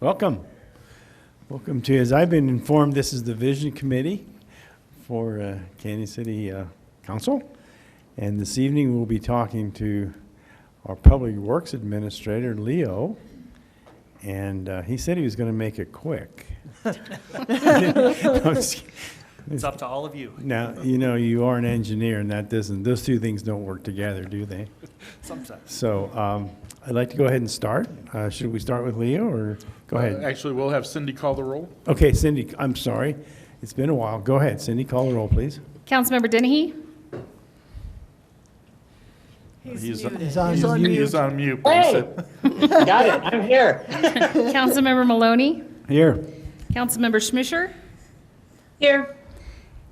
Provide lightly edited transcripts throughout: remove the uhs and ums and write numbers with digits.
Welcome. Welcome to, as I've been informed, this is the Vision Committee for Kansas City Council. And this evening we'll be talking to our Public Works Administrator, Leo. And he said he was going to make it quick. It's up to all of you. Now, you know, you are an engineer, and that doesn't, those two things don't work together, do they? Sometimes. So I'd like to go ahead and start. Should we start with Leo, or go ahead? Actually, we'll have Cindy call the roll. Okay, Cindy, I'm sorry. It's been a while. Go ahead, Cindy, call the roll, please. Councilmember Dennehy? He's on mute. He's on mute. Hey! Got it, I'm here. Councilmember Maloney? Here. Councilmember Schmischer? Here.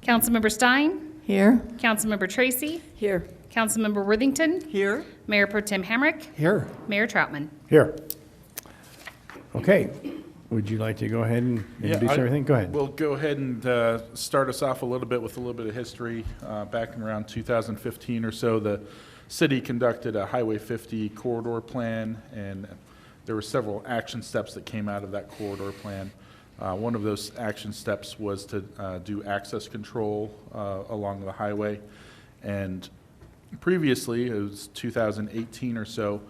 Councilmember Stein? Here. Councilmember Tracy? Here. Councilmember Worthington? Here. Mayor Pro Tem Hamrick? Here. Mayor Troutman? Here. Okay. Would you like to go ahead and introduce everything? Go ahead. We'll go ahead and start us off a little bit with a little bit of history. Back in around 2015 or so, the city conducted a Highway 50 corridor plan, and there were several action steps that came out of that corridor plan. One of those action steps was to do access control along the highway. And previously, it was 2018 or so,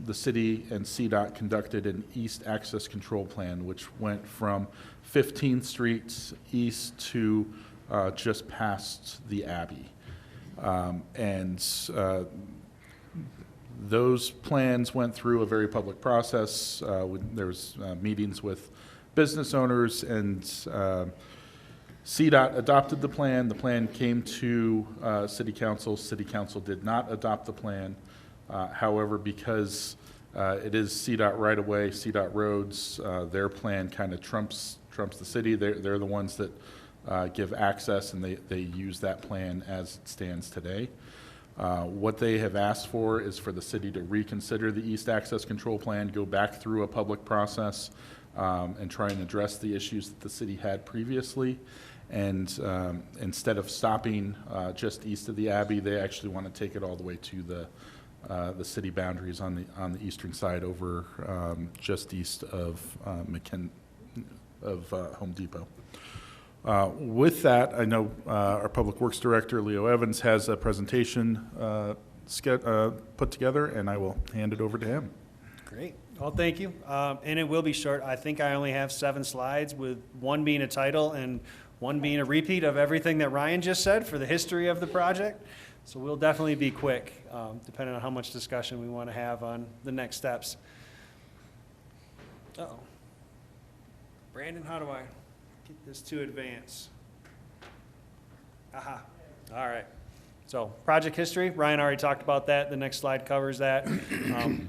the city and CDOT conducted an east access control plan, which went from 15th Street east to just past the Abbey. Those plans went through a very public process. There was meetings with business owners, and CDOT adopted the plan. The plan came to City Council. City Council did not adopt the plan. However, because it is CDOT right-of-way, CDOT roads, their plan kind of trumps the city. They're the ones that give access, and they use that plan as it stands today. What they have asked for is for the city to reconsider the East Access Control Plan, go back through a public process, and try and address the issues that the city had previously. And instead of stopping just east of the Abbey, they actually want to take it all the way to the city boundaries on the eastern side, over just east of Home Depot. With that, I know our Public Works Director, Leo Evans, has a presentation put together, and I will hand it over to him. Great. Well, thank you. And it will be short. I think I only have 7 slides, with one being a title and one being a repeat of everything that Ryan just said for the history of the project. So we'll definitely be quick, depending on how much discussion we want to have on the next steps. Uh-oh. Brandon, how do I get this to advance? Aha. All right. So project history, Ryan already talked about that. The next slide covers that.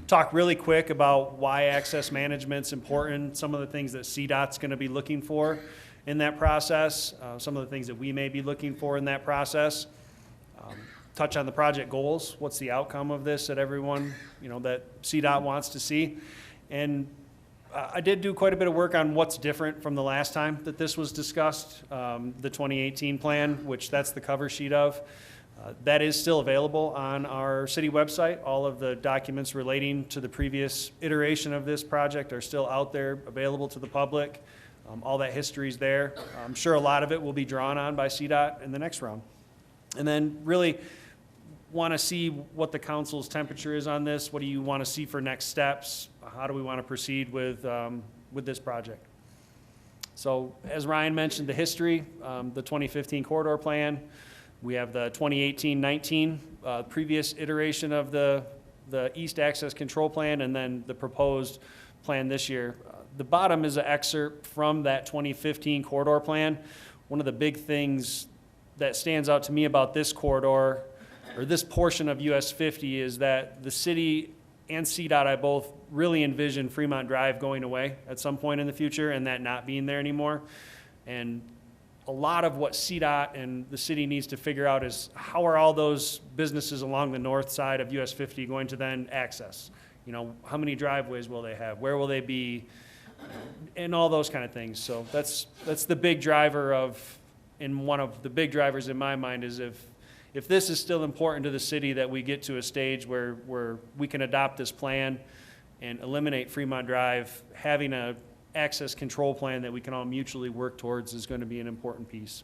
Talk really quick about why access management's important, some of the things that CDOT's going to be looking for in that process, some of the things that we may be looking for in that process. Touch on the project goals. What's the outcome of this that everyone, that CDOT wants to see? And I did do quite a bit of work on what's different from the last time that this was discussed, the 2018 plan, which that's the cover sheet of. That is still available on our city website. All of the documents relating to the previous iteration of this project are still out there, available to the public. All that history is there. I'm sure a lot of it will be drawn on by CDOT in the next round. And then really want to see what the council's temperature is on this. What do you want to see for next steps? How do we want to proceed with this project? So as Ryan mentioned, the history, the 2015 corridor plan. We have the 2018-19 previous iteration of the East Access Control Plan, and then the proposed plan this year. The bottom is an excerpt from that 2015 corridor plan. One of the big things that stands out to me about this corridor, or this portion of US 50, is that the city and CDOT, I both really envision Fremont Drive going away at some point in the future, and that not being there anymore. And a lot of what CDOT and the city needs to figure out is how are all those businesses along the north side of US 50 going to then access? How many driveways will they have? Where will they be? And all those kind of things. So that's the big driver and one of the big drivers in my mind is if this is still important to the city, that we get to a stage where we can adopt this plan and eliminate Fremont Drive, having a access control plan that we can all mutually work towards is going to be an important piece.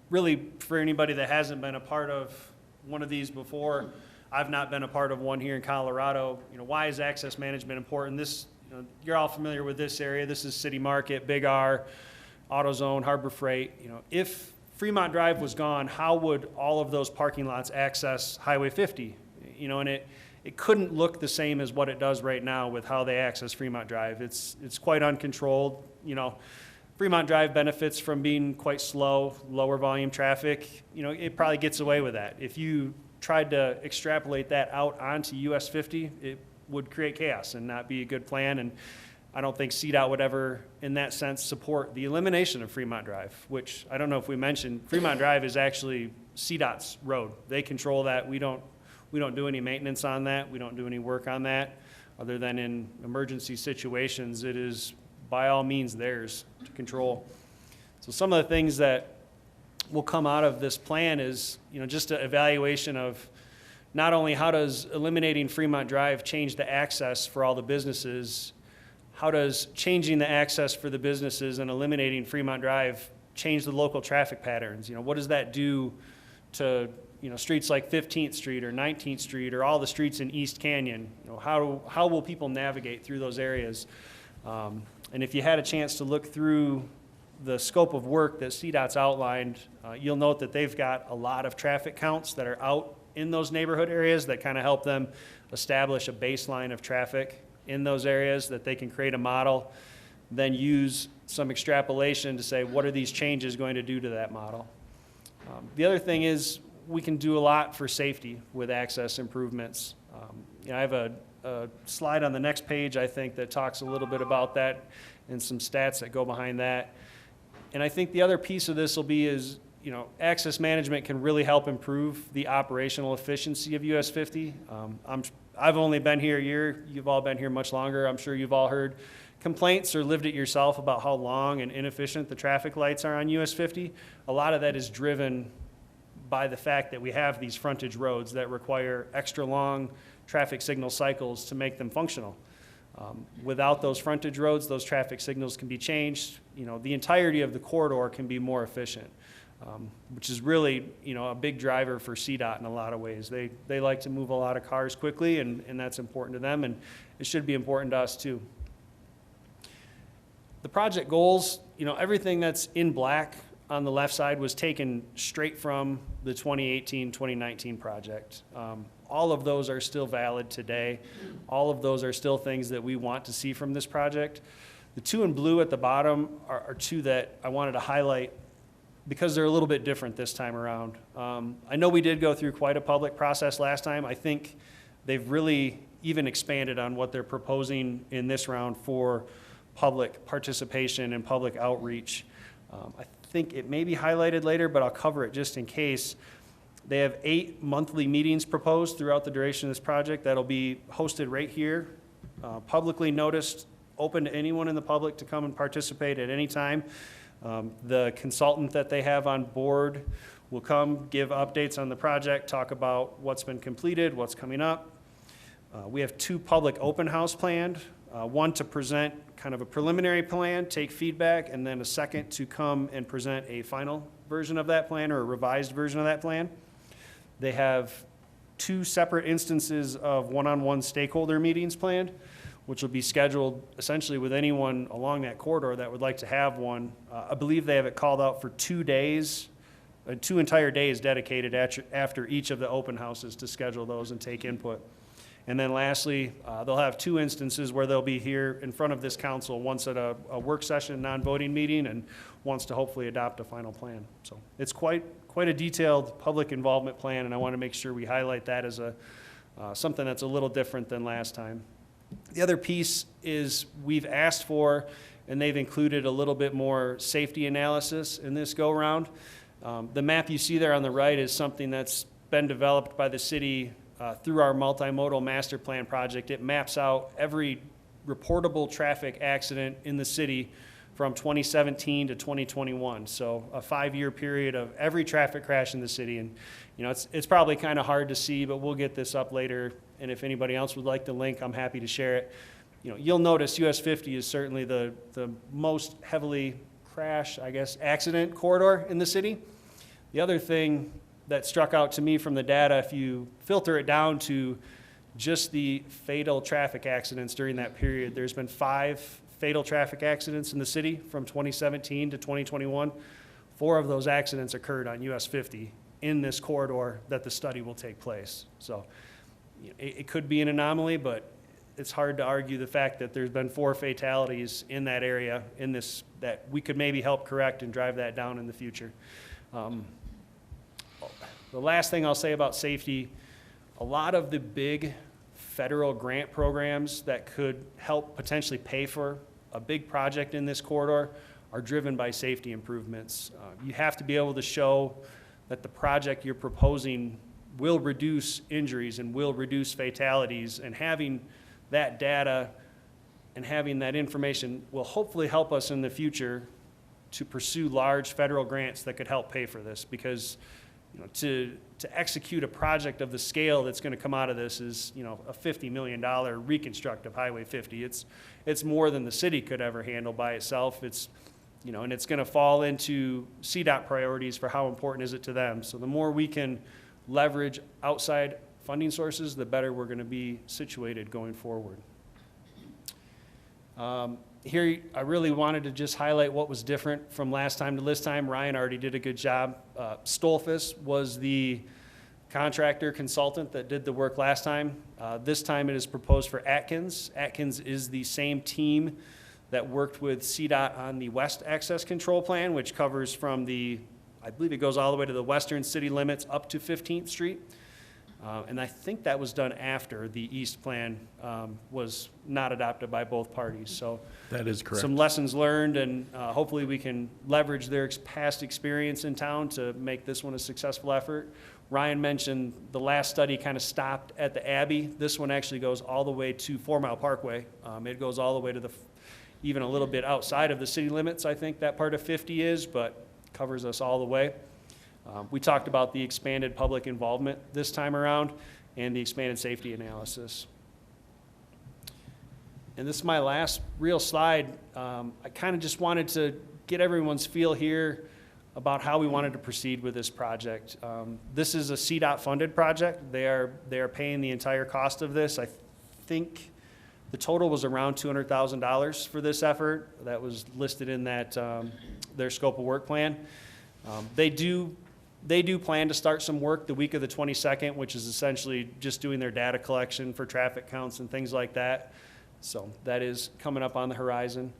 Really, for anybody that hasn't been a part of one of these before, I've not been a part of one here in Colorado. Why is access management important? This, you're all familiar with this area. This is City Market, Big R, AutoZone, Harbor Freight. If Fremont Drive was gone, how would all of those parking lots access Highway 50? And it couldn't look the same as what it does right now with how they access Fremont Drive. It's quite uncontrolled. Fremont Drive benefits from being quite slow, lower volume traffic. It probably gets away with that. If you tried to extrapolate that out onto US 50, it would create chaos and not be a good plan. And I don't think CDOT would ever, in that sense, support the elimination of Fremont Drive, which I don't know if we mentioned. Fremont Drive is actually CDOT's road. They control that. We don't do any maintenance on that. We don't do any work on that, other than in emergency situations. It is by all means theirs to control. So some of the things that will come out of this plan is, just an evaluation of not only how does eliminating Fremont Drive change the access for all the businesses, how does changing the access for the businesses and eliminating Fremont Drive change the local traffic patterns? What does that do to streets like 15th Street or 19th Street or all the streets in East Canyon? How will people navigate through those areas? And if you had a chance to look through the scope of work that CDOT's outlined, you'll note that they've got a lot of traffic counts that are out in those neighborhood areas that kind of help them establish a baseline of traffic in those areas, that they can create a model, then use some extrapolation to say, what are these changes going to do to that model? The other thing is, we can do a lot for safety with access improvements. I have a slide on the next page, I think, that talks a little bit about that and some stats that go behind that. And I think the other piece of this will be is, access management can really help improve the operational efficiency of US 50. I've only been here a year. You've all been here much longer. I'm sure you've all heard complaints or lived it yourself about how long and inefficient the traffic lights are on US 50. A lot of that is driven by the fact that we have these frontage roads that require extra long traffic signal cycles to make them functional. Without those frontage roads, those traffic signals can be changed. The entirety of the corridor can be more efficient, which is really, a big driver for CDOT in a lot of ways. They like to move a lot of cars quickly, and that's important to them, and it should be important to us too. The project goals, everything that's in black on the left side was taken straight from the 2018-2019 project. All of those are still valid today. All of those are still things that we want to see from this project. The two in blue at the bottom are two that I wanted to highlight because they're a little bit different this time around. I know we did go through quite a public process last time. I think they've really even expanded on what they're proposing in this round for public participation and public outreach. I think it may be highlighted later, but I'll cover it just in case. They have 8 monthly meetings proposed throughout the duration of this project that'll be hosted right here, publicly noticed, open to anyone in the public to come and participate at any time. The consultant that they have on board will come, give updates on the project, talk about what's been completed, what's coming up. We have 2 public open house planned, one to present kind of a preliminary plan, take feedback, and then a second to come and present a final version of that plan or a revised version of that plan. They have 2 separate instances of one-on-one stakeholder meetings planned, which will be scheduled essentially with anyone along that corridor that would like to have one. I believe they have it called out for 2 days, 2 entire days dedicated after each of the open houses to schedule those and take input. And then lastly, they'll have 2 instances where they'll be here in front of this council, once at a work session, non-voting meeting, and once to hopefully adopt a final plan. So it's quite a detailed public involvement plan, and I want to make sure we highlight that as something that's a little different than last time. The other piece is we've asked for, and they've included a little bit more safety analysis in this go-around. The map you see there on the right is something that's been developed by the city through our multimodal master plan project. It maps out every reportable traffic accident in the city from 2017 to 2021. So a 5-year period of every traffic crash in the city. And, you know, it's probably kind of hard to see, but we'll get this up later. And if anybody else would like the link, I'm happy to share it. You know, you'll notice US 50 is certainly the most heavily accident corridor in the city. The other thing that struck out to me from the data, if you filter it down to just the fatal traffic accidents during that period, there's been 5 fatal traffic accidents in the city from 2017 to 2021. 4 of those accidents occurred on US 50 in this corridor that the study will take place. So you know, it could be an anomaly, but it's hard to argue the fact that there's been 4 fatalities in that area in this that we could maybe help correct and drive that down in the future. The last thing I'll say about safety, a lot of the big federal grant programs that could help potentially pay for a big project in this corridor are driven by safety improvements. You have to be able to show that the project you're proposing will reduce injuries and will reduce fatalities, and having that data and having that information will hopefully help us in the future to pursue large federal grants that could help pay for this, because you know, to execute a project of the scale that's going to come out of this is, you know, a $50 million reconstruct of Highway 50. It's more than the city could ever handle by itself. It's, you know, and it's going to fall into CDOT priorities for how important is it to them. So the more we can leverage outside funding sources, the better we're going to be situated going forward. Here, I really wanted to just highlight what was different from last time to this time. Ryan already did a good job. Stolfus was the contractor consultant that did the work last time. This time it is proposed for Atkins. Atkins is the same team that worked with CDOT on the West Access Control Plan, which covers from the, I believe it goes all the way to the western city limits up to 15th Street. And I think that was done after the East Plan was not adopted by both parties. So That is correct. some lessons learned, and hopefully we can leverage their past experience in town to make this one a successful effort. Ryan mentioned the last study kind of stopped at the Abbey. This one actually goes all the way to 4 Mile Parkway. It goes all the way to the, even a little bit outside of the city limits, I think that part of 50 is, but covers us all the way. We talked about the expanded public involvement this time around and the expanded safety analysis. And this is my last real slide. I kind of just wanted to get everyone's feel here about how we wanted to proceed with this project. This is a CDOT funded project. They are paying the entire cost of this. I think the total was around $200,000 for this effort. That was listed in that their scope of work plan. They do plan to start some work the week of the 22nd, which is essentially just doing their data collection for traffic counts and things like that. So that is coming up on the horizon.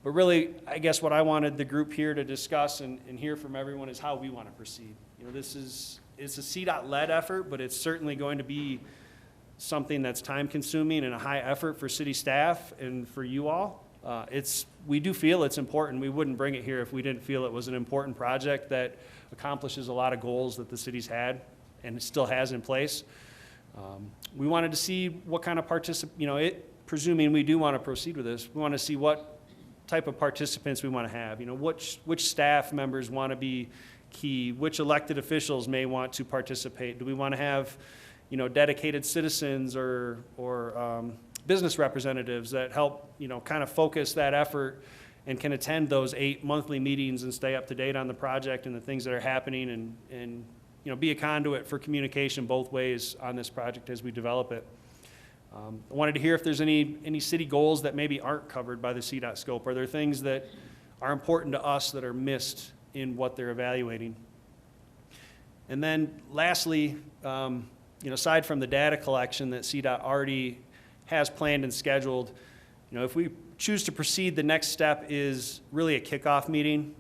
But really, I guess what I wanted the group here to discuss and hear from everyone is how we want to proceed. You know, it's a CDOT-led effort, but it's certainly going to be something that's time-consuming and a high effort for city staff and for you all. We do feel it's important. We wouldn't bring it here if we didn't feel it was an important project that accomplishes a lot of goals that the city's had and still has in place. We wanted to see what kind of presuming we do want to proceed with this, we want to see what type of participants we want to have. You know, which staff members want to be key, which elected officials may want to participate. Do we want to have, you know, dedicated citizens or business representatives that help, you know, kind of focus that effort and can attend those 8 monthly meetings and stay up to date on the project and the things that are happening and you know, be a conduit for communication both ways on this project as we develop it. I wanted to hear if there's any city goals that maybe aren't covered by the CDOT scope. Are there things that are important to us that are missed in what they're evaluating? And then lastly, you know, aside from the data collection that CDOT already has planned and scheduled, you know, if we choose to proceed, the next step is really a kickoff meeting.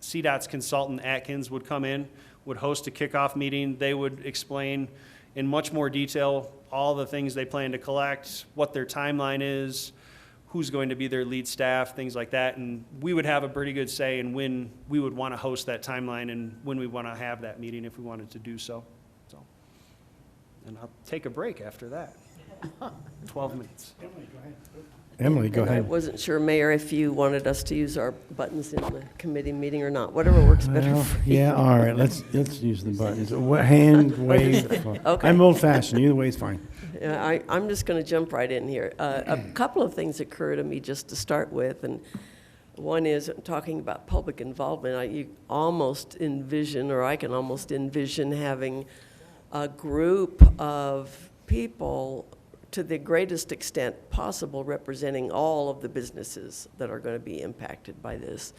CDOT's consultant Atkins would come in, would host a kickoff meeting. They would explain in much more detail all the things they plan to collect, what their timeline is, who's going to be their lead staff, things like that. And we would have a pretty good say in when we would want to host that timeline and when we want to have that meeting if we wanted to do so. And I'll take a break after that. 12 minutes. Emily, go And I ahead. wasn't sure, Mayor, if you wanted us to use our buttons in the committee meeting or not, whatever works better Well, for you. yeah, all right, let's use the buttons. Hand, wave. Okay. I'm old-fashioned, either way is fine. Yeah, I'm just going to jump right in here. A couple of things occur to me just to start with, and one is talking about public involvement. You almost envision, or I can almost envision having a group of people to the greatest extent possible representing all of the businesses that are going to be impacted by this.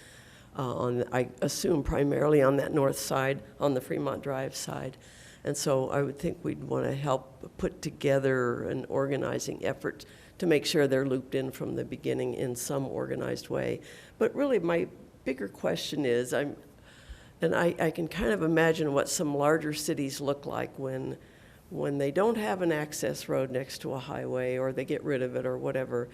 I assume primarily on that north side, on the Fremont Drive side. And so I would think we'd want to help put together an organizing effort to make sure they're looped in from the beginning in some organized way. But really my bigger question is, I can kind of imagine what some larger cities look like when they don't have an access road next to a highway, or they get rid of it or whatever.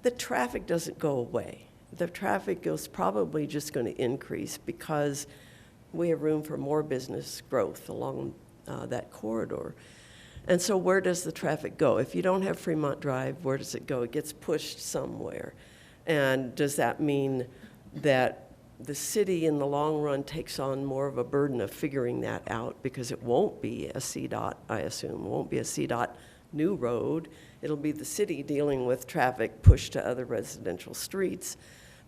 The traffic doesn't go away. The traffic is probably just going to increase because we have room for more business growth along that corridor. And so where does the traffic go? If you don't have Fremont Drive, where does it go? It gets pushed somewhere. And does that mean that the city in the long run takes on more of a burden of figuring that out, because it won't be a CDOT, I assume, won't be a CDOT new road. It'll be the city dealing with traffic pushed to other residential streets,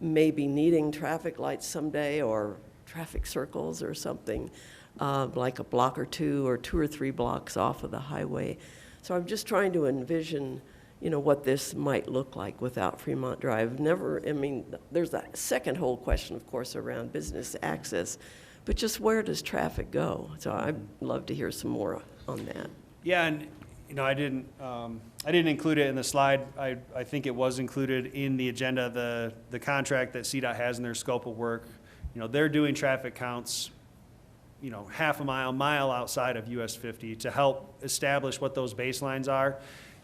maybe needing traffic lights someday or traffic circles or something, like a block or two or 2 or 3 blocks off of the highway. So I'm just trying to envision, what this might look like without Fremont Drive. There's that second whole question, of course, around business access, but just where does traffic go? So I'd love to hear some more on that. Yeah, and I didn't include it in the slide. I think it was included in the agenda, the contract that CDOT has in their scope of work. They're doing traffic counts, half a mile outside of US 50 to help establish what those baselines are.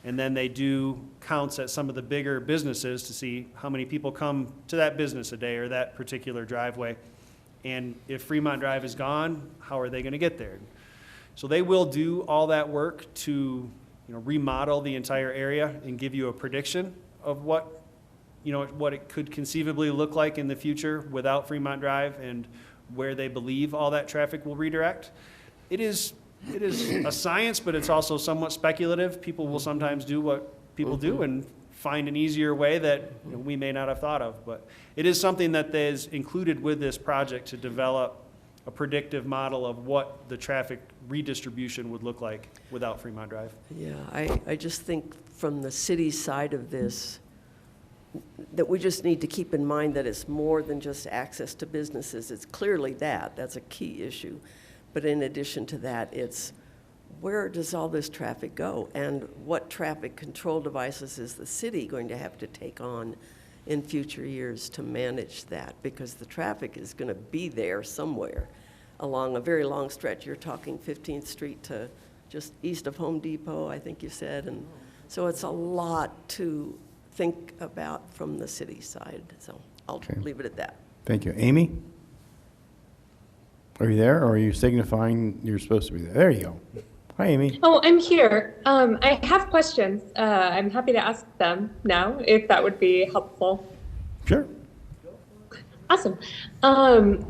And then they do counts at some of the bigger businesses to see how many people come to that business a day or that particular driveway. And if Fremont Drive is gone, how are they going to get there? So they will do all that work to, remodel the entire area and give you a prediction of what it could conceivably look like in the future without Fremont Drive and where they believe all that traffic will redirect. It is a science, but it's also somewhat speculative. People will sometimes do what people do and find an easier way that we may not have thought of. But it is something that is included with this project to develop a predictive model of what the traffic redistribution would look like without Fremont Drive. Yeah, I just think from the city side of this, that we just need to keep in mind that it's more than just access to businesses. It's clearly that's a key issue. But in addition to that, it's where does all this traffic go? And what traffic control devices is the city going to have to take on in future years to manage that? Because the traffic is going to be there somewhere along a very long stretch. You're talking 15th Street to just east of Home Depot, I think you said. And so it's a lot to think about from the city side. So I'll leave it at that. Thank you. Amy? Are you there, or are you signifying you're supposed to be there? There you go. Hi, Amy. Oh, I'm here. I have questions. I'm happy to ask them now, if that would be helpful. Sure. Awesome.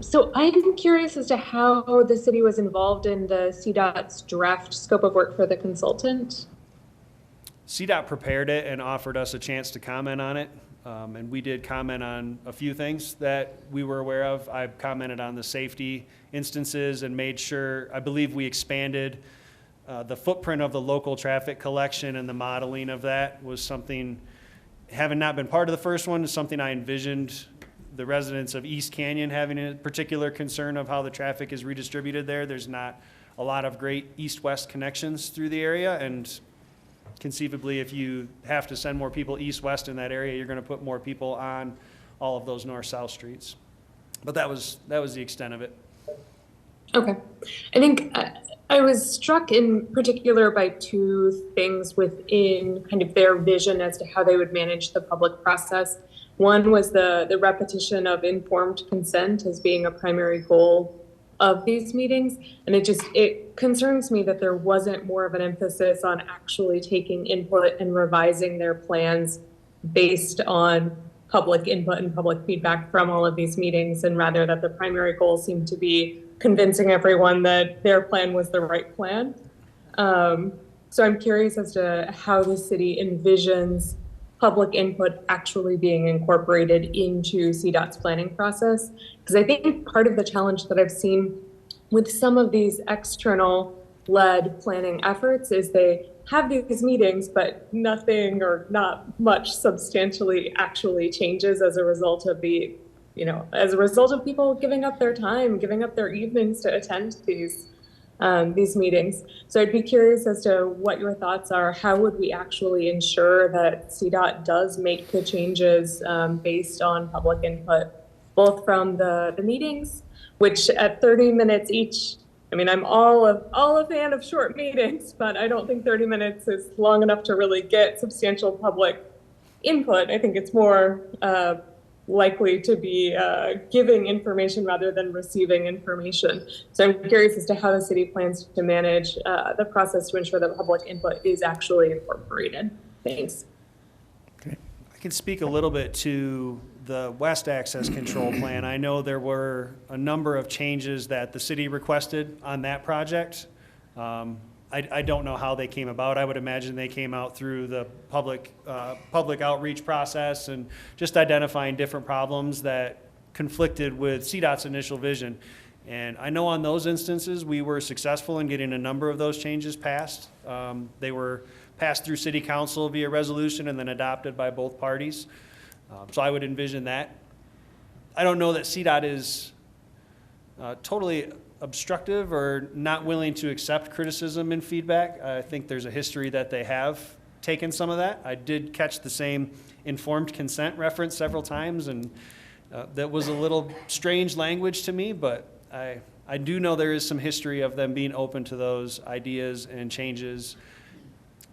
So I'm curious as to how the city was involved in the CDOT's draft scope of work for the consultant. CDOT prepared it and offered us a chance to comment on it. And we did comment on a few things that we were aware of. I commented on the safety instances and made sure, I believe we expanded the footprint of the local traffic collection, and the modeling of that was something, having not been part of the first one, is something I envisioned the residents of East Canyon having a particular concern of how the traffic is redistributed there. There's not a lot of great east-west connections through the area, and conceivably, if you have to send more people east-west in that area, you're going to put more people on all of those north-south streets. But that was the extent of it. Okay. I think I was struck in particular by 2 things within kind of their vision as to how they would manage the public process. One was the repetition of informed consent as being a primary goal of these meetings. And it concerns me that there wasn't more of an emphasis on actually taking input and revising their plans based on public input and public feedback from all of these meetings, and rather that the primary goal seemed to be convincing everyone that their plan was the right plan. So I'm curious as to how the city envisions public input actually being incorporated into CDOT's planning process. Because I think part of the challenge that I've seen with some of these external led planning efforts is they have these meetings, but nothing or not much substantially actually changes as a result of as a result of people giving up their time, giving up their evenings to attend these meetings. So I'd be curious as to what your thoughts are. How would we actually ensure that CDOT does make the changes based on public input, both from the meetings, which at 30 minutes each, I mean, I'm all a fan of short meetings, but I don't think 30 minutes is long enough to really get substantial public input. I think it's more likely to be giving information rather than receiving information. So I'm curious as to how the city plans to manage the process to ensure that public input is actually incorporated. Thanks. I can speak a little bit to the West Access Control Plan. I know there were a number of changes that the city requested on that project. I don't know how they came about. I would imagine they came out through the public outreach process and just identifying different problems that conflicted with CDOT's initial vision. And I know on those instances, we were successful in getting a number of those changes passed. They were passed through city council via resolution and then adopted by both parties. So I would envision that. I don't know that CDOT is totally obstructive or not willing to accept criticism and feedback. I think there's a history that they have taken some of that. I did catch the same informed consent reference several times, and that was a little strange language to me, but I do know there is some history of them being open to those ideas and changes.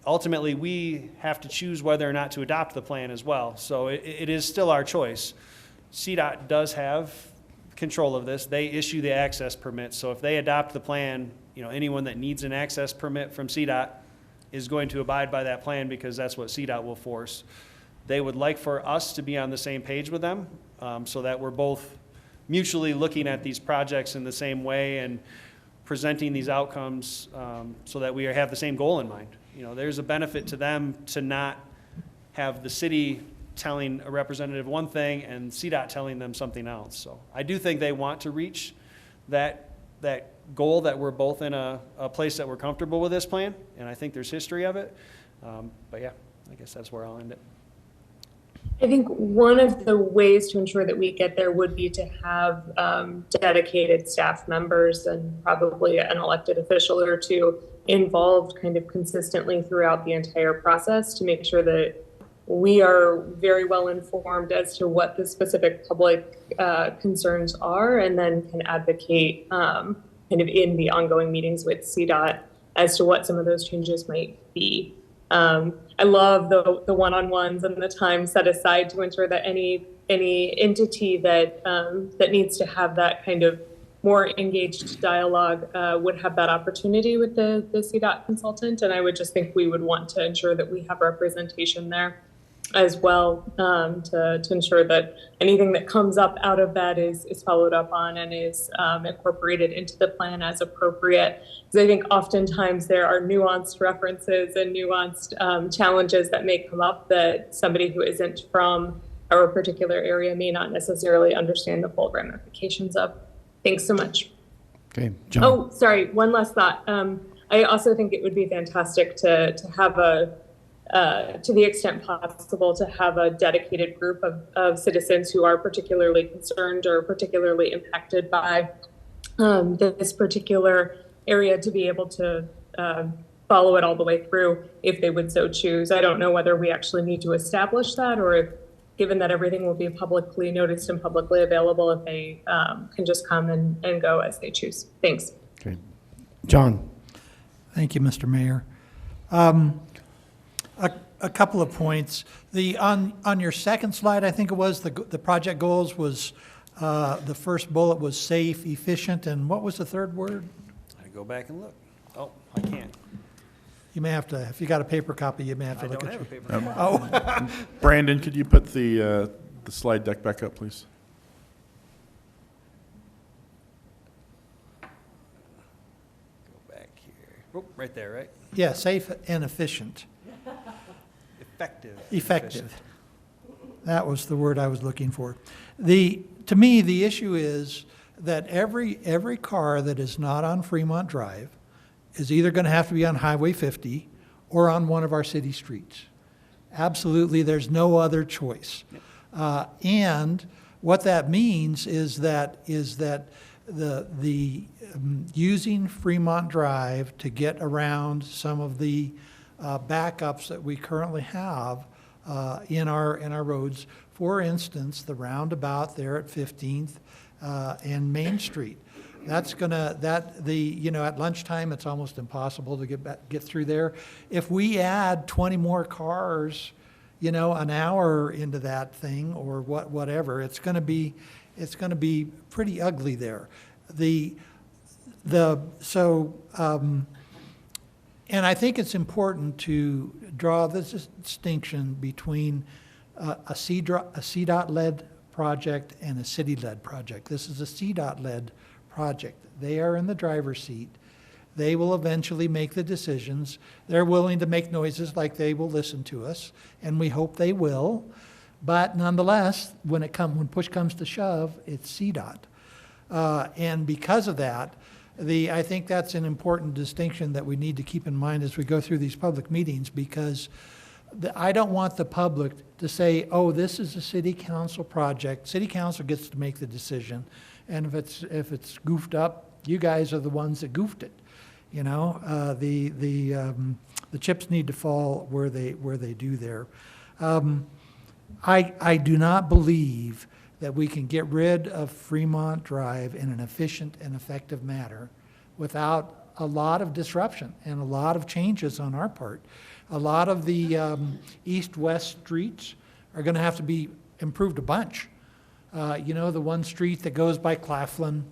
Ultimately, we have to choose whether or not to adopt the plan as well. So it is still our choice. CDOT does have control of this. They issue the access permit. So if they adopt the plan, anyone that needs an access permit from CDOT is going to abide by that plan because that's what CDOT will force. They would like for us to be on the same page with them so that we're both mutually looking at these projects in the same way and presenting these outcomes so that we have the same goal in mind. There's a benefit to them to not have the city telling a representative one thing and CDOT telling them something else. So I do think they want to reach that goal, that we're both in a place that we're comfortable with this plan, and I think there's history of it. But yeah, I guess that's where I'll end it. I think one of the ways to ensure that we get there would be to have dedicated staff members and probably an elected official or two involved kind of consistently throughout the entire process to make sure that we are very well informed as to what the specific public concerns are, and then can advocate kind of in the ongoing meetings with CDOT as to what some of those changes might be. I love the one-on-ones and the time set aside to ensure that any entity that that needs to have that kind of more engaged dialogue would have that opportunity with the CDOT consultant. And I would just think we would want to ensure that we have representation there as well, to ensure that anything that comes up out of that is followed up on and is incorporated into the plan as appropriate. Because I think oftentimes there are nuanced references and nuanced challenges that may come up that somebody who isn't from our particular area may not necessarily understand the full ramifications of. Thanks so much. Okay, John. Oh, sorry, one last thought. I also think it would be fantastic to have to the extent possible, to have a dedicated group of citizens who are particularly concerned or particularly impacted by this particular area to be able to follow it all the way through if they would so choose. I don't know whether we actually need to establish that, or if, given that everything will be publicly noticed and publicly available, if they can just come and go as they choose. Thanks. Okay. John. Thank you, Mr. Mayor. A couple of points. On your second slide, I think it was, the project goals was, the first bullet was safe, efficient, and what was the third word? I go back and look. Oh, I can't. You may have to, if you got a paper copy, you may have to I look don't at have a your. paper. Oh, Brandon, could you put the slide deck back up, please? Go back here. Oh, right there, right? yeah, safe and efficient. Effective. Effective. That was the word I was looking for. To me, the issue is that every car that is not on Fremont Drive is either going to have to be on Highway 50 or on one of our city streets. Absolutely, there's no other choice. And what that means is that using Fremont Drive to get around some of the backups that we currently have in our roads. For instance, the roundabout there at 15th and Main Street. That's gonna, at lunchtime, it's almost impossible to get through there. If we add 20 more cars, an hour into that thing or whatever, it's gonna be pretty ugly there. And I think it's important to draw this distinction between a CDOT-led project and a city-led project. This is a CDOT-led project. They are in the driver's seat. They will eventually make the decisions. They're willing to make noises like they will listen to us, and we hope they will. But nonetheless, when push comes to shove, it's CDOT. And because of that, I think that's an important distinction that we need to keep in mind as we go through these public meetings, because I don't want the public to say, oh, this is a city council project. City council gets to make the decision, and if it's goofed up, you guys are the ones that goofed it. The chips need to fall where they do there. I do not believe that we can get rid of Fremont Drive in an efficient and effective manner without a lot of disruption and a lot of changes on our part. A lot of the east-west streets are going to have to be improved a bunch. The one street that goes by Claflin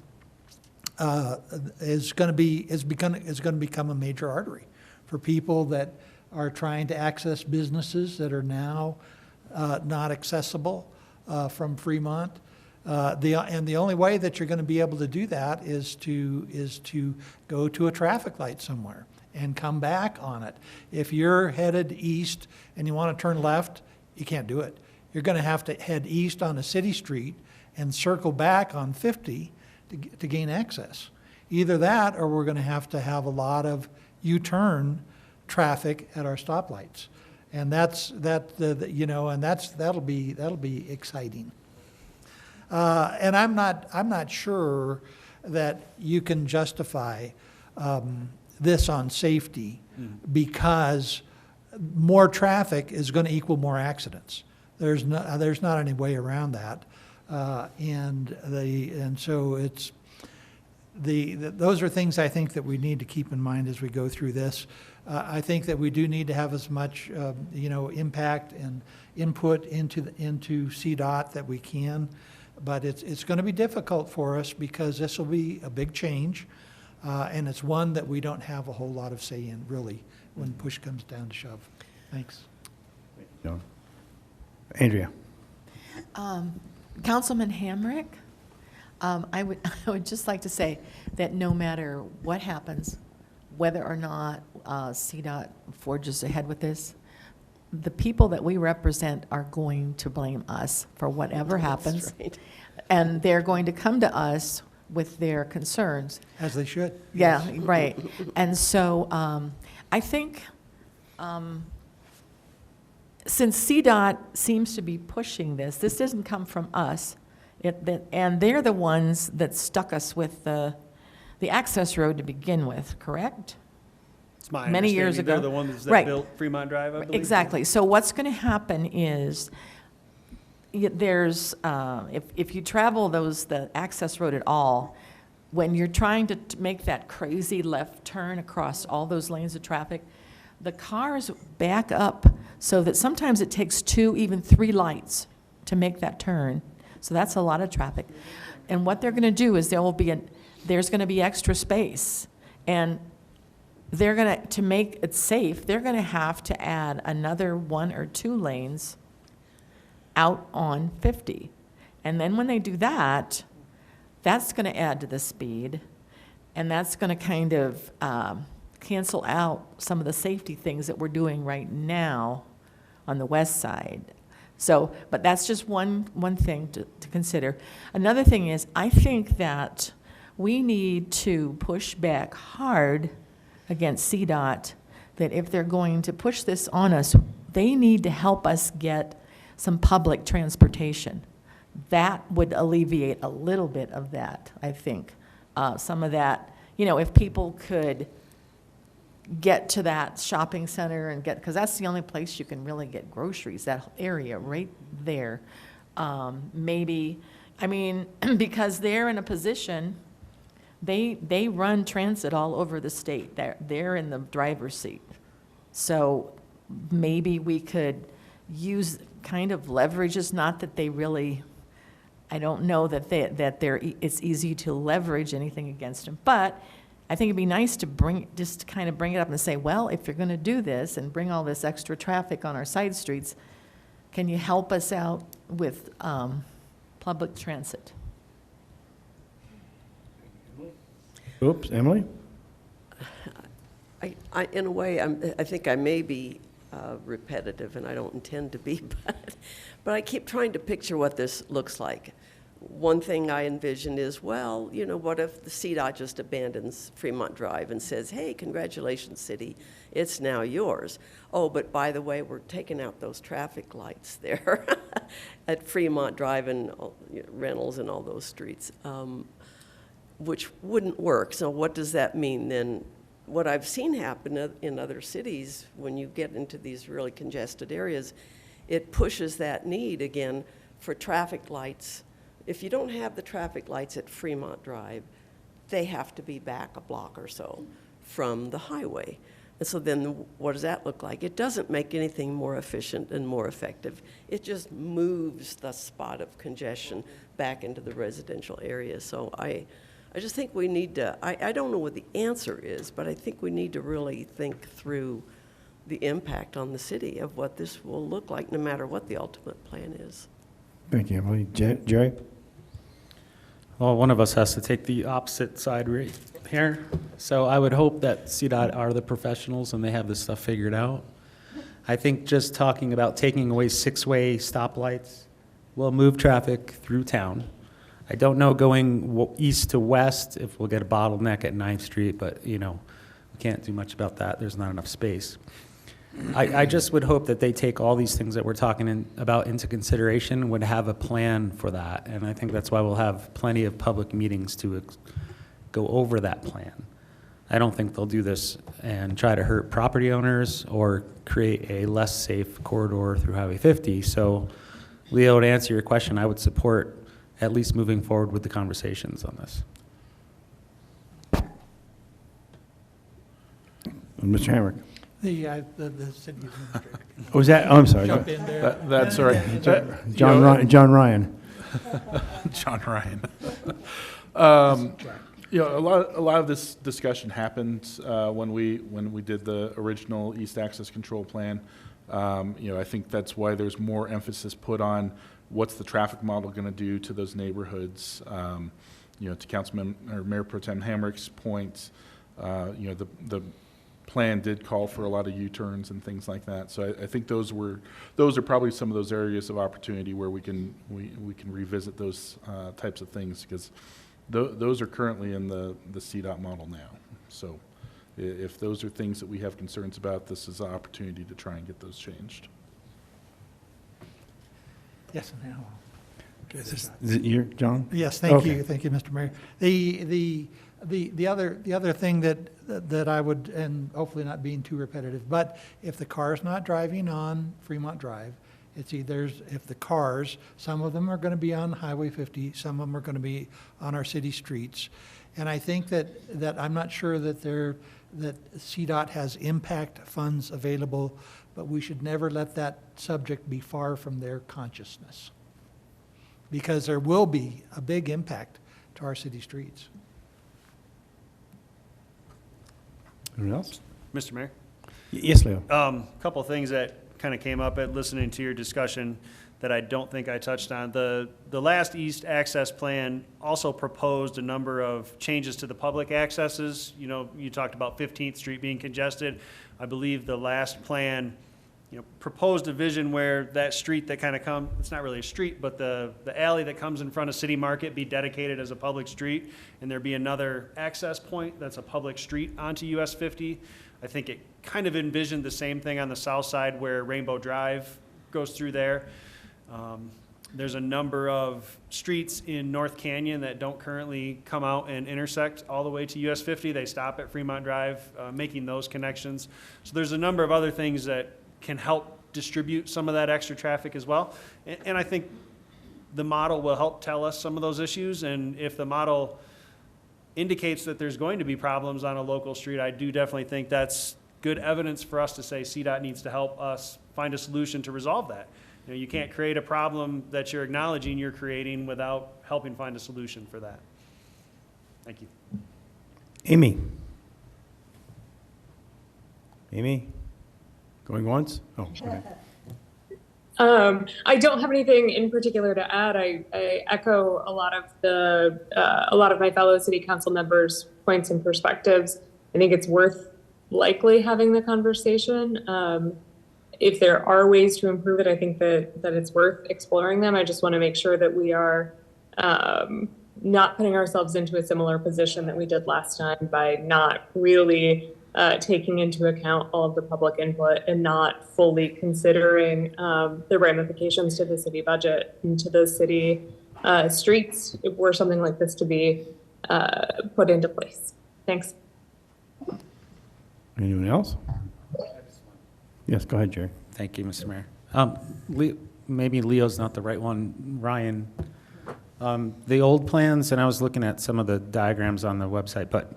is going to become a major artery for people that are trying to access businesses that are now not accessible from Fremont. And the only way that you're going to be able to do that is to go to a traffic light somewhere and come back on it. If you're headed east and you want to turn left, you can't do it. You're going to have to head east on a city street and circle back on 50 to gain access. Either that, or we're going to have a lot of U-turn traffic at our stoplights, and that'll be exciting. And I'm not sure that you can justify this on safety because more traffic is going to equal more accidents. There's not any way around that, and so it's those are things I think that we need to keep in mind as we go through this. I think that we do need to have as much impact and input into CDOT that we can, but it's going to be difficult for us because this will be a big change, and it's one that we don't have a whole lot of say in really when push comes down to shove. Thanks. John. Andrea. Councilman Hamrick, I would just like to say that no matter what happens, whether or not CDOT forges ahead with this, the people that we represent are going to blame us for whatever happens. That's right. And they're going to come to us with their concerns. As they should. Yeah, right. And so I think since CDOT seems to be pushing this doesn't come from us, and they're the ones that stuck us with the access road to begin with, correct? It's my Many years understanding. They're ago. the ones that Right. built Fremont Drive, I believe. Exactly. So what's going to happen is there's, if you travel the access road at all, when you're trying to make that crazy left turn across all those lanes of traffic, the cars back up so that sometimes it takes 2, even 3 lights to make that turn. So that's a lot of traffic. And what they're going to do is there's going to be extra space. And they're gonna, to make it safe, they're gonna have to add another 1 or 2 lanes out on 50. And then when they do that, that's gonna add to the speed, and that's gonna kind of cancel out some of the safety things that we're doing right now on the west side. So, but that's just one thing to consider. Another thing is, I think that we need to push back hard against CDOT, that if they're going to push this on us, they need to help us get some public transportation. That would alleviate a little bit of that, I think. Some of that, you know, if people could get to that shopping center and get, because that's the only place you can really get groceries, that area right there. Maybe, I mean, because they're in a position, they run transit all over the state. They're in the driver's seat. So maybe we could use kind of leverage. It's not that they really, I don't know that it's easy to leverage anything against them, but I think it'd be nice to just kind of bring it up and say, well, if you're going to do this and bring all this extra traffic on our side streets, can you help us out with public transit? Oops, Emily? In a way, I think I may be repetitive, and I don't intend to be, but I keep trying to picture what this looks like. One thing I envision is, well, you know, what if the CDOT just abandons Fremont Drive and says, hey, congratulations, city, it's now yours. Oh, but by the way, we're taking out those traffic lights there at Fremont Drive and Reynolds and all those streets, which wouldn't work. So what does that mean then? What I've seen happen in other cities, when you get into these really congested areas, it pushes that need again for traffic lights. If you don't have the traffic lights at Fremont Drive, they have to be back a block or so from the highway. And so then what does that look like? It doesn't make anything more efficient and more effective. It just moves the spot of congestion back into the residential area. So I just think we need to, I don't know what the answer is, but I think we need to really think through the impact on the city of what this will look like, no matter what the ultimate plan is. Thank you, Emily. Jerry? Well, one of us has to take the opposite side right here. So I would hope that CDOT are the professionals and they have this stuff figured out. I think just talking about taking away 6-way stoplights will move traffic through town. I don't know going east to west if we'll get a bottleneck at 9th Street, but you know, we can't do much about that. There's not enough space. I just would hope that they take all these things that we're talking about into consideration and would have a plan for that. And I think that's why we'll have plenty of public meetings to go over that plan. I don't think they'll do this and try to hurt property owners or create a less safe corridor through Highway 50. So, Leo, to answer your question, I would support at least moving forward with the conversations on this. Mr. Hamrick? The city administrator. Was that, oh, I'm sorry. Jump in there. That's all right. John Ryan. John Ryan. You know, a lot of this discussion happened when we did the original East Access Control Plan. You know, I think that's why there's more emphasis put on what's the traffic model going to do to those neighborhoods. You know, to Councilman or Mayor Pro Tem Hamrick's point, you know, the plan did call for a lot of U-turns and things like that. So I think those are probably some of those areas of opportunity where we can revisit those types of things, because those are currently in the CDOT model now. So if those are things that we have concerns about, this is an opportunity to try and get those changed. Yes, now. Is it you, John? Yes, thank Okay. you, Mr. Mayor. The other thing that I would, and hopefully not being too repetitive, but if the car's not driving on Fremont Drive, it's either, if the cars, some of them are going to be on Highway 50, some of them are going to be on our city streets. And I think that I'm not sure that CDOT has impact funds available, but we should never let that subject be far from their consciousness, because there will be a big impact to our city streets. Anyone else? Mr. Mayor? Yes, Leo. Couple of things that kind of came up at listening to your discussion that I don't think I touched on. The last East Access Plan also proposed a number of changes to the public accesses. You know, you talked about 15th Street being congested. I believe the last plan, you know, proposed a vision where that street that kind of it's not really a street, but the alley that comes in front of City Market be dedicated as a public street, and there be another access point that's a public street onto US 50. I think it kind of envisioned the same thing on the south side where Rainbow Drive goes through there. There's a number of streets in North Canyon that don't currently come out and intersect all the way to US 50. They stop at Fremont Drive, making those connections. So there's a number of other things that can help distribute some of that extra traffic as well. And I think the model will help tell us some of those issues. And if the model indicates that there's going to be problems on a local street, I do definitely think that's good evidence for us to say CDOT needs to help us find a solution to resolve that. You know, you can't create a problem that you're acknowledging you're creating without helping find a solution for that. Thank you. Amy? Amy? Going once? Oh, okay. I don't have anything in particular to add. I echo a lot of my fellow city council members' points and perspectives. I think it's worth likely having the conversation. If there are ways to improve it, I think that it's worth exploring them. I just want to make sure that we are not putting ourselves into a similar position that we did last time by not really taking into account all of the public input and not fully considering the ramifications to the city budget and to the city streets were something like this to be put into place. Thanks. Anyone else? Yes, go ahead, Jerry. Thank you, Mr. Mayor. Maybe Leo's not the right one. Ryan, the old plans, and I was looking at some of the diagrams on the website, but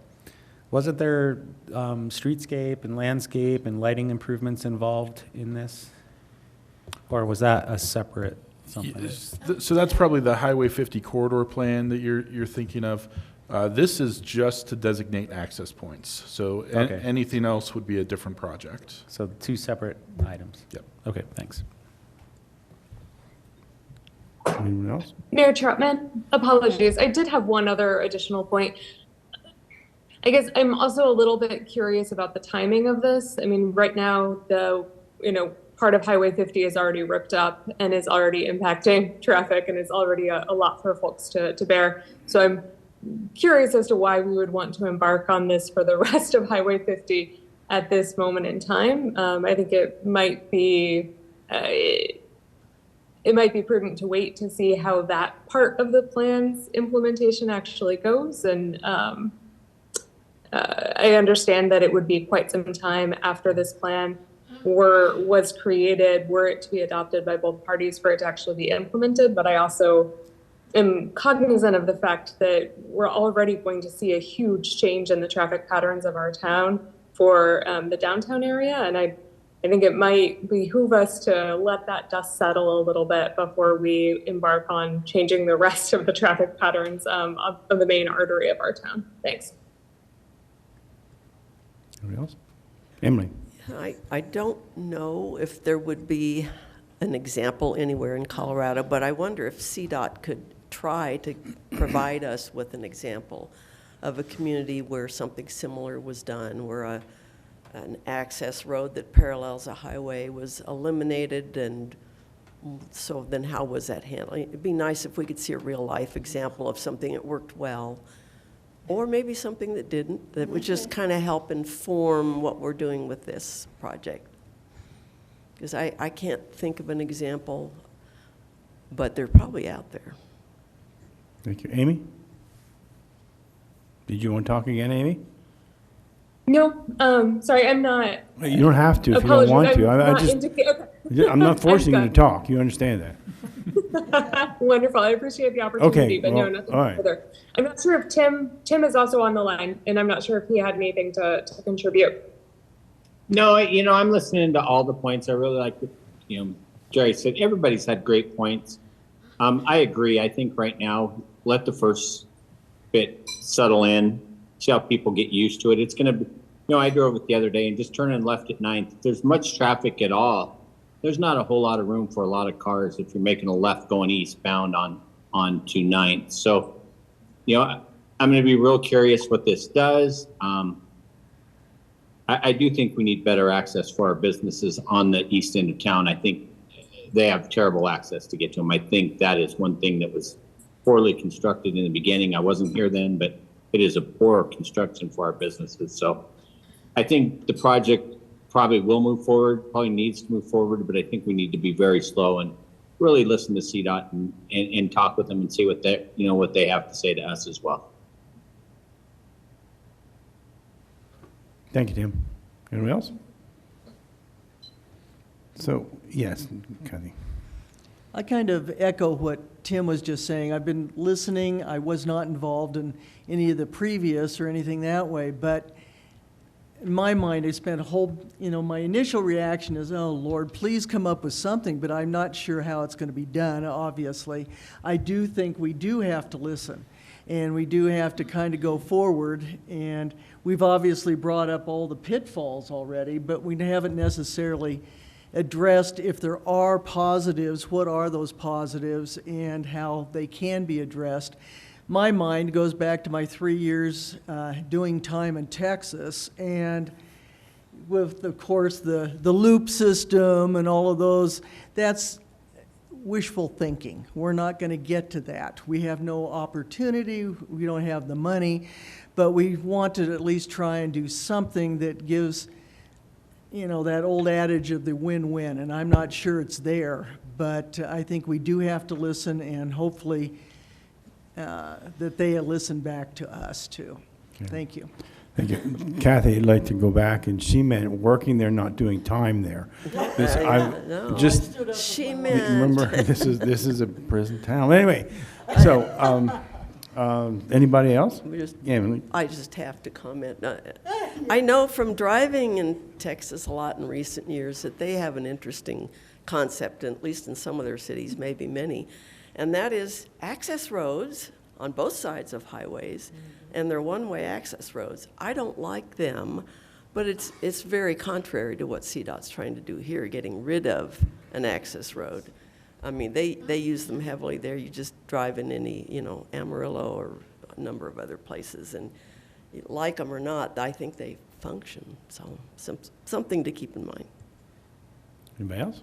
wasn't there streetscape and landscape and lighting improvements involved in this? Or was that a separate something? So that's probably the Highway 50 corridor plan that you're thinking of. This is just to designate access points. So Okay. anything else would be a different project. So two separate items? Yep. Okay, thanks. Anyone else? Mayor Trotman, apologies. I did have one other additional point. I guess I'm also a little bit curious about the timing of this. I mean, right now, part of Highway 50 is already ripped up and is already impacting traffic and is already a lot for folks to bear. So I'm curious as to why we would want to embark on this for the rest of Highway 50 at this moment in time. I think it might be prudent to wait to see how that part of the plan's implementation actually goes. And I understand that it would be quite some time after this plan was created, were it to be adopted by both parties for it to actually be implemented. But I also am cognizant of the fact that we're already going to see a huge change in the traffic patterns of our town for the downtown area. And I think it might behoove us to let that dust settle a little bit before we embark on changing the rest of the traffic patterns of the main artery of our town. Thanks. Anyone else? Emily? I don't know if there would be an example anywhere in Colorado, but I wonder if CDOT could try to provide us with an example of a community where something similar was done, where an access road that parallels a highway was eliminated, and so then how was that handled? It'd be nice if we could see a real-life example of something that worked well, or maybe something that didn't, that would just kind of help inform what we're doing with this project. Because I can't think of an example, but they're probably out there. Thank you. Amy? Did you want to talk again, Amy? No, sorry, I'm not. You don't have to if you don't want to. I'm not forcing you to talk. You understand that. Wonderful. I appreciate the opportunity, but no, nothing all right. further. I'm not sure if Tim is also on the line, and I'm not sure if he had anything to contribute. No, I'm listening to all the points. I really like what, Jerry said. Everybody's had great points. I agree. I think right now, let the first bit settle in, see how people get used to it. It's going to I drove it the other day and just turning left at 9th, if there's much traffic at all, there's not a whole lot of room for a lot of cars if you're making a left going eastbound on to 9th. So, I'm going to be real curious what this does. I do think we need better access for our businesses on the east end of town. I think they have terrible access to get to them. I think that is one thing that was poorly constructed in the beginning. I wasn't here then, but it is a poor construction for our businesses. So I think the project probably will move forward, probably needs to move forward, but I think we need to be very slow and really listen to CDOT and talk with them and see what they have to say to us as well. Thank you, Tim. Anyone else? So, yes, Kathy. I kind of echo what Tim was just saying. I've been listening. I was not involved in any of the previous or anything that way, but in my mind, I spent a whole, my initial reaction is, oh, Lord, please come up with something, but I'm not sure how it's going to be done, obviously. I do think we do have to listen, and we do have to kind of go forward, and we've obviously brought up all the pitfalls already, but we haven't necessarily addressed if there are positives, what are those positives, and how they can be addressed. My mind goes back to my 3 years doing time in Texas, and with, of course, the loop system and all of those, that's wishful thinking. We're not going to get to that. We have no opportunity, we don't have the money, but we want to at least try and do something that gives, that old adage of the win-win, and I'm not sure it's there, but I think we do have to listen, and hopefully that they listen back to us too. Okay. Thank you. Thank you. Kathy, I'd like to go back, and she meant working there, not doing time there. This, No, just, she meant. remember, this is a prison town. Anyway, so, anybody else? I just have to comment. I know from driving in Texas a lot in recent years that they have an interesting concept, at least in some of their cities, maybe many, and that is access roads on both sides of highways, and they're one-way access roads. I don't like them, but it's very contrary to what CDOT's trying to do here, getting rid of an access road. I mean, they use them heavily there. You just drive in any, Amarillo or a number of other places, and you like them or not, I think they function. So something to keep in mind. Anybody else?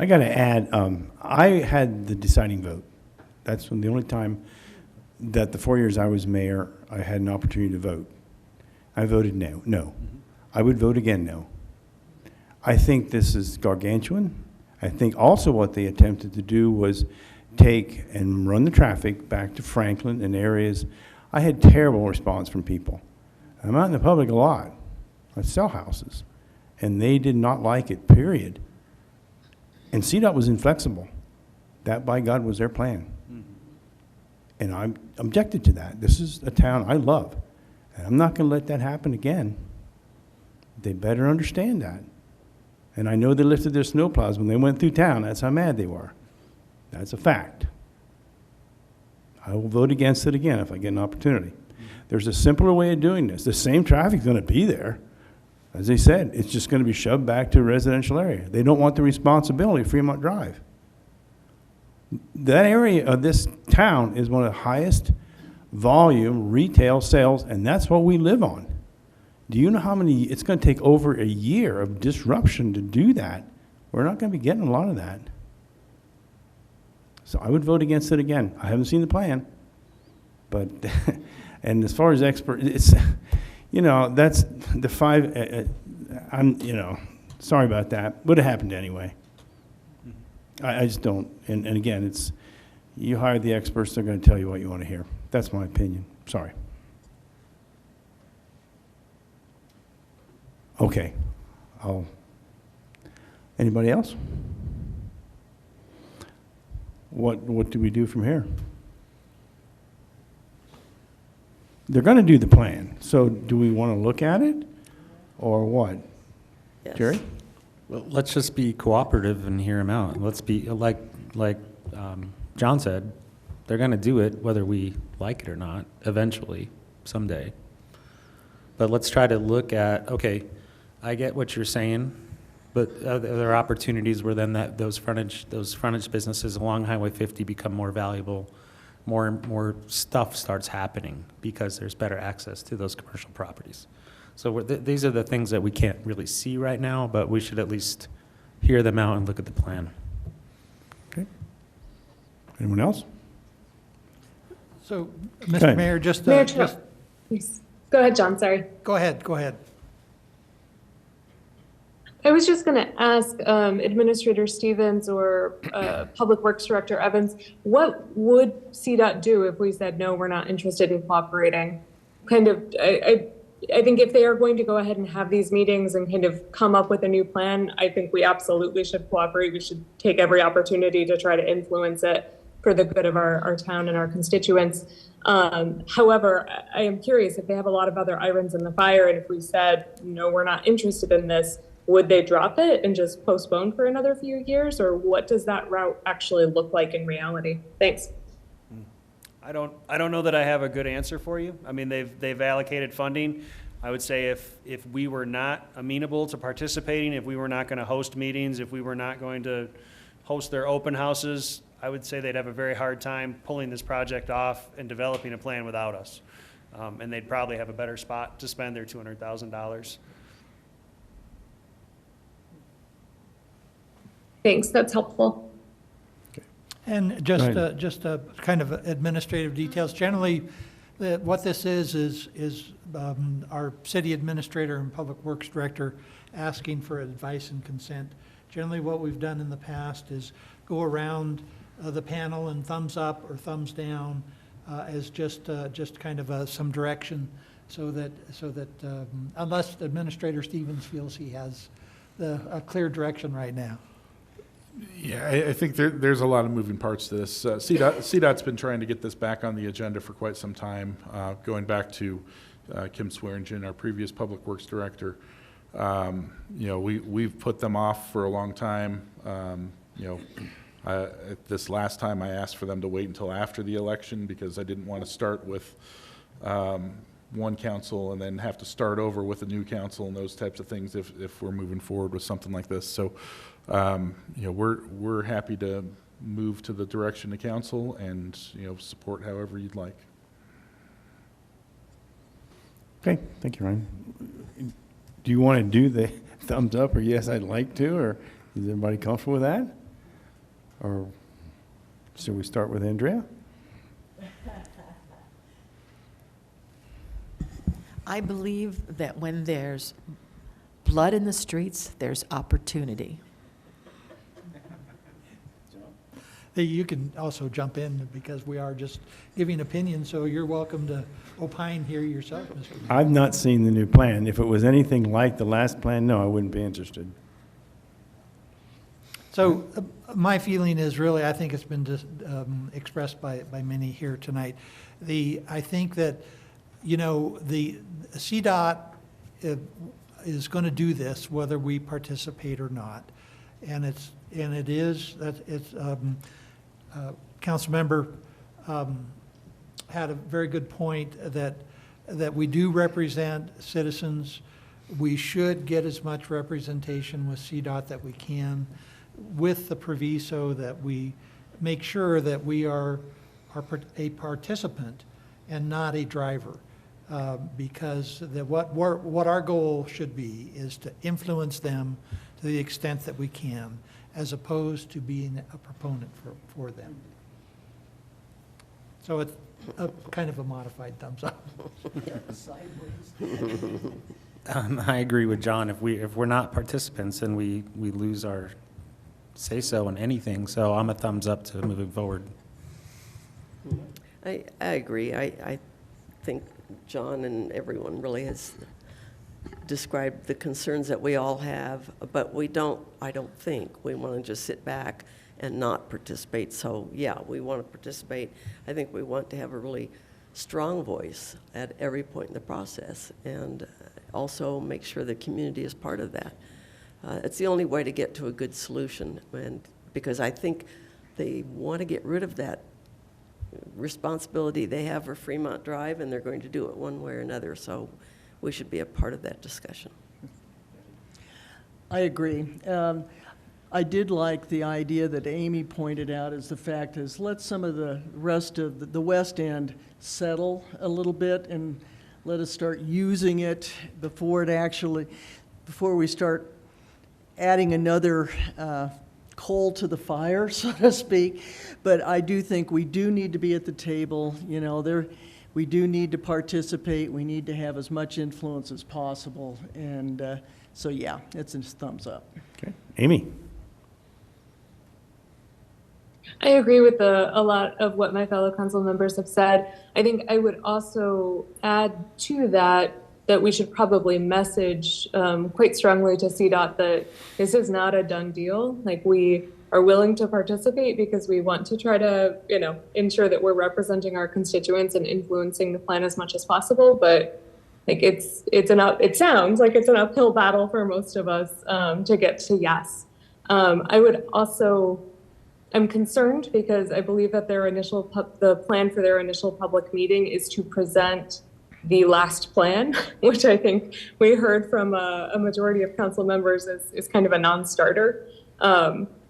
I got to add, I had the deciding vote. That's the only time that the 4 years I was mayor, I had an opportunity to vote. I voted no. I would vote again no. I think this is gargantuan. I think also what they attempted to do was take and run the traffic back to Franklin and areas. I had terrible response from people. I'm out in the public a lot. I sell houses. And they did not like it, period. And CDOT was inflexible. That, by God, was their plan. And I objected to that. This is a town I love. And I'm not going to let that happen again. They better understand that. And I know they lifted their snowplows when they went through town. That's how mad they were. That's a fact. I will vote against it again if I get an opportunity. There's a simpler way of doing this. The same traffic's going to be there. As they said, it's just going to be shoved back to a residential area. They don't want the responsibility of Fremont Drive. That area of this town is one of the highest volume retail sales, and that's what we live on. Do you know how many, it's going to take over a year of disruption to do that. We're not going to be getting a lot of that. So I would vote against it again. I haven't seen the plan, but, and as far as expert, it's, that's the five, sorry about that. Would have happened anyway. I just don't, and again, it's, you hire the experts, they're going to tell you what you want to hear. That's my opinion. Sorry. Okay. Anybody else? What do we do from here? They're going to do the plan. So do we want to look at it or what? Yes. Jerry? Well, let's just be cooperative and hear them out. Let's be, like John said, they're going to do it whether we like it or not, eventually, someday. But let's try to look at, okay, I get what you're saying, but are there opportunities where then those frontage businesses along Highway 50 become more valuable, more stuff starts happening because there's better access to those commercial properties. So these are the things that we can't really see right now, but we should at least hear them out and look at the plan. Okay. Anyone else? So, Okay. Mr. Mayor, just, Mayor just, Trump. Yes. Go ahead, John, sorry. go ahead, go ahead. I was just going to ask Administrator Stevens or Public Works Director Evans, what would CDOT do if we said, no, we're not interested in cooperating? I think if they are going to go ahead and have these meetings and kind of come up with a new plan, I think we absolutely should cooperate. We should take every opportunity to try to influence it for the good of our town and our constituents. However, I am curious if they have a lot of other irons in the fire, and if we said, no, we're not interested in this, would they drop it and just postpone for another few years, or what does that route actually look like in reality? Thanks. I don't know that I have a good answer for you. I mean, they've allocated funding. I would say if we were not amenable to participating, if we were not going to host meetings, if we were not going to host their open houses, I would say they'd have a very hard time pulling this project off and developing a plan without us. And they'd probably have a better spot to spend their $200,000. Thanks, that's helpful. And Go ahead. just kind of administrative details. Generally, what this is our city administrator and public works director asking for advice and consent. Generally, what we've done in the past is go around the panel and thumbs up or thumbs down as just kind of some direction, so that unless Administrator Stevens feels he has a clear direction right now. Yeah, I think there's a lot of moving parts to this. CDOT's been trying to get this back on the agenda for quite some time, going back to Kim Swearingen, our previous public works director. We've put them off for a long time. This last time I asked for them to wait until after the election because I didn't want to start with one council and then have to start over with a new council and those types of things if we're moving forward with something like this. So, we're happy to move to the direction of council and, support however you'd like. Okay, thank you, Ryan. Do you want to do the thumbs up or yes, I'd like to, or is everybody comfortable with that? Or should we start with Andrea? I believe that when there's blood in the streets, there's opportunity. You can also jump in because we are just giving opinions, so you're welcome to opine here yourself, Mr. Mayor. I've not seen the new plan. If it was anything like the last plan, no, I wouldn't be interested. So my feeling is really, I think it's been expressed by many here tonight. I think that, the CDOT is going to do this whether we participate or not, and it's Councilmember had a very good point that we do represent citizens. We should get as much representation with CDOT that we can, with the proviso that we make sure that we are a participant and not a driver. Because what our goal should be is to influence them to the extent that we can, as opposed to being a proponent for them. So it's kind of a modified thumbs up. I agree with John. If we're not participants, then we lose our say-so on anything. So I'm a thumbs up to moving forward. I agree. I think John and everyone really has described the concerns that we all have, but I don't think we want to just sit back and not participate. So yeah, we want to participate. I think we want to have a really strong voice at every point in the process, and also make sure the community is part of that. It's the only way to get to a good solution, and because I think they want to get rid of that responsibility they have for Fremont Drive, and they're going to do it one way or another. So we should be a part of that discussion. I agree. I did like the idea that Amy pointed out, is the fact is, let some of the rest of the West End settle a little bit and let us start using it before we start adding another coal to the fire, so to speak. But I do think we do need to be at the table, we do need to participate, we need to have as much influence as possible, and so yeah, it's a thumbs up. Okay. Amy? I agree with a lot of what my fellow council members have said. I think I would also add to that we should probably message quite strongly to CDOT that this is not a done deal. Like, we are willing to participate because we want to try to, ensure that we're representing our constituents and influencing the plan as much as possible. But like, it sounds like it's an uphill battle for most of us to get to yes. I'm concerned because I believe that the plan for their initial public meeting is to present the last plan, which I think we heard from a majority of council members is kind of a non-starter.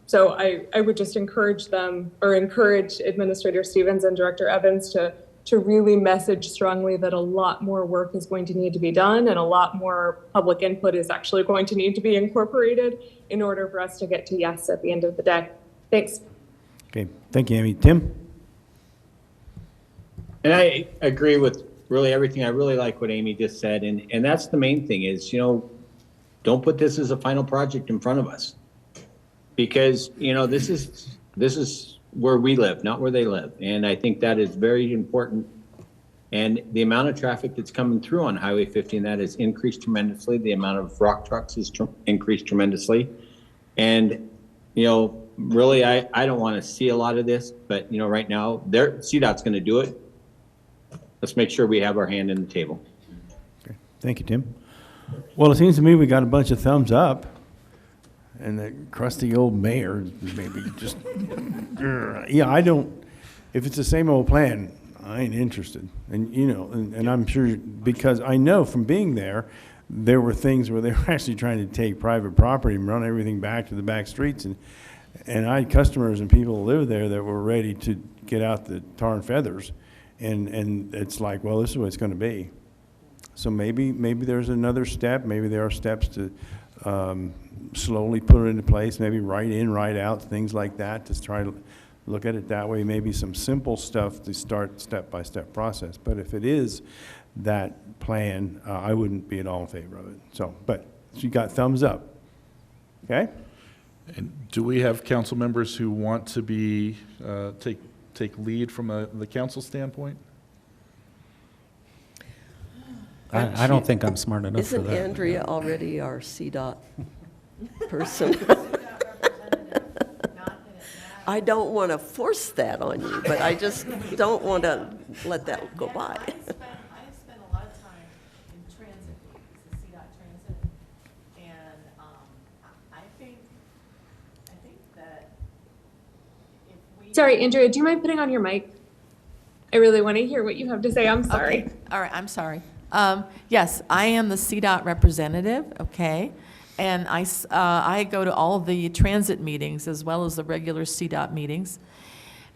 So I would just encourage Administrator Stevens and Director Evans to really message strongly that a lot more work is going to need to be done and a lot more public input is actually going to need to be incorporated in order for us to get to yes at the end of the day. Thanks. Okay, thank you, Amy. Tim? And I agree with really everything. I really like what Amy just said. And that's the main thing is, don't put this as a final project in front of us. Because, this is where we live, not where they live. And I think that is very important. And the amount of traffic that's coming through on Highway 50, and that has increased tremendously. The amount of rock trucks has increased tremendously. And, really, I don't want to see a lot of this, but, right now, CDOT's going to do it. Let's make sure we have our hand in the table. Okay. Thank you, Tim. Well, it seems to me we got a bunch of thumbs up, and the crusty old mayor maybe just, yeah, if it's the same old plan, I ain't interested. And, and I'm sure, because I know from being there were things where they were actually trying to take private property and run everything back to the back streets, and I had customers and people who live there that were ready to get out the tar and feathers. And it's like, well, this is what it's going to be. So maybe there's another step. Maybe there are steps to slowly put it into place, maybe right in, right out, things like that, to try to look at it that way. Maybe some simple stuff to start step-by-step process. But if it is that plan, I wouldn't be at all in favor of it. So you got thumbs up. Okay? And do we have council members who want to be, take lead from the council standpoint? I don't think I'm smart enough for Isn't that. Andrea already our CDOT person? I don't want to force that on you, but I just don't want to let that go by. I have spent a lot of time in transit meetings, the CDOT transit, and I think that if we. Sorry, Andrea, do you mind putting on your mic? I really want to hear what you have to say. I'm sorry. Okay. All right, I'm sorry. Yes, I am the CDOT representative, okay? And I go to all of the transit meetings as well as the regular CDOT meetings.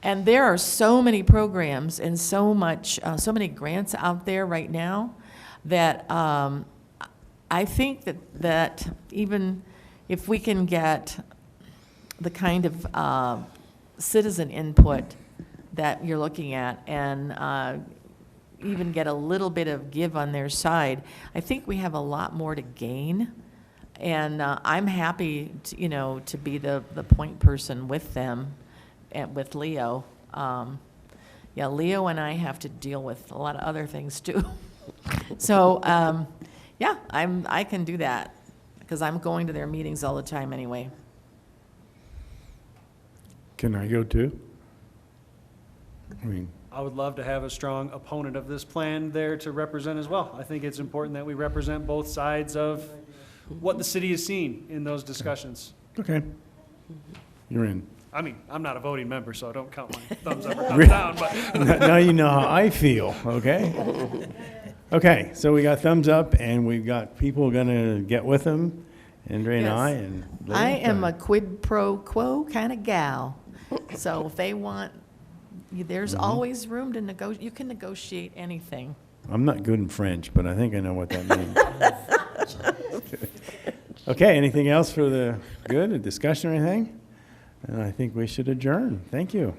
And there are so many programs and so many grants out there right now that I think that even if we can get the kind of citizen input that you're looking at and even get a little bit of give on their side, I think we have a lot more to gain. And I'm happy to be the point person with them and with Leo. Yeah, Leo and I have to deal with a lot of other things too. So yeah, I can do that because I'm going to their meetings all the time anyway. Can I go too? I would love to have a strong opponent of this plan there to represent as well. I think it's important that we represent both sides of what the city is seeing in those discussions. Okay. You're in. I mean, I'm not a voting member, so I don't count my thumbs up or thumbs down, but. Now you know how I feel, okay? Okay, so we got thumbs up, and we've got people gonna get with them, Andre and Yes. I, and. I am a quid pro quo kind of gal. So if they want, there's always room to negotiate. You can negotiate anything. I'm not good in French, but I think I know what that means. Okay, anything else for the good, a discussion or anything? And I think we should adjourn. Thank you.